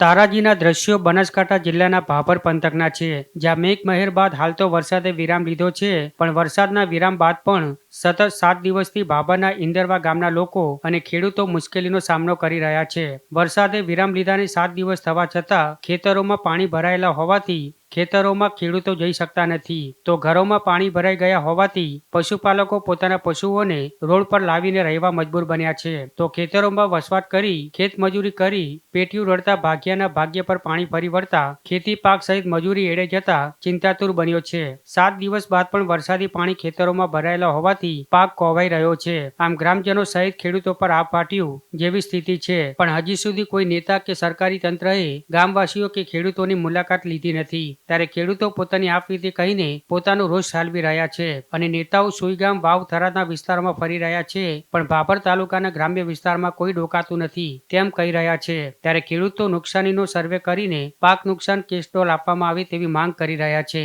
તારાજીના દ્રશ્યો બનાસકાંઠા જિલ્લાના ભાભર પંથકના છે, જ્યાં મેઘમહેર બાદ હાલ તો વરસાદે વિરામ લીધો છે, પણ વરસાદના વિરામ બાદ પણ સતત 7 દિવસથી ભાભરના ઇન્દરવા ગામના લોકો અને ખેડૂતો મુશ્કેલીનો સામનો કરી રહ્યા છે. વરસાદે વિરામ લીધાને 7 દિવસ થવા છતાં ખેતરોમાં પાણી ભરાયેલા હોવાથી ખેતરોમાં ખેડૂતો જઈ શકતા નથી, તો ઘરોમાં પાણી ભરાઈ ગયા હોવાથી પશુપાલકો પોતાના પશુઓને રોડ પર લાવીને રહેવા મજબૂર બન્યા છે. તો ખેતરોમાં વસવાટ કરી ખેતમજૂરી કરી પેટીયું રડતા ભાગ્યના ભાગ્ય પર પાણી ફરી વળતા ખેતી પાક સહિત મજૂરી એળે જતા ચિંતાતુર બન્યો છે. 7 દિવસ બાદ પણ વરસાદી પાણી ખેતરોમાં ભરાયેલા હોવાથી પાક કોવાઈ રહ્યો છે. આમ ગ્રામજનો સહિત ખેડૂતો પર આપ ફાટ્યું જેવી સ્થિતિ છે, પણ હજી સુધી કોઈ નેતા કે સરકારી તંત્રએ ગામવાસીઓ કે ખેડૂતોની મુલાકાત લીધી નથી. ત્યારે ખેડૂતો પોતાની આપવીતી કહીને પોતાનો રોષ ઠાલવી રહ્યા છે અને નેતાઓ સુઈગામ વાવ થરાદના વિસ્તારોમાં ફરી રહ્યા છે, પણ ભાભર તાલુકાના ગ્રામ્ય વિસ્તારમાં કોઈ ડોકાતું નથી તેમ કહી રહ્યા છે. ત્યારે ખેડૂતો નુકસાનીનો સર્વે કરીને પાક નુકસાન કેસ ડોલ આપવામાં આવે તેવી માંગ કરી રહ્યા છે.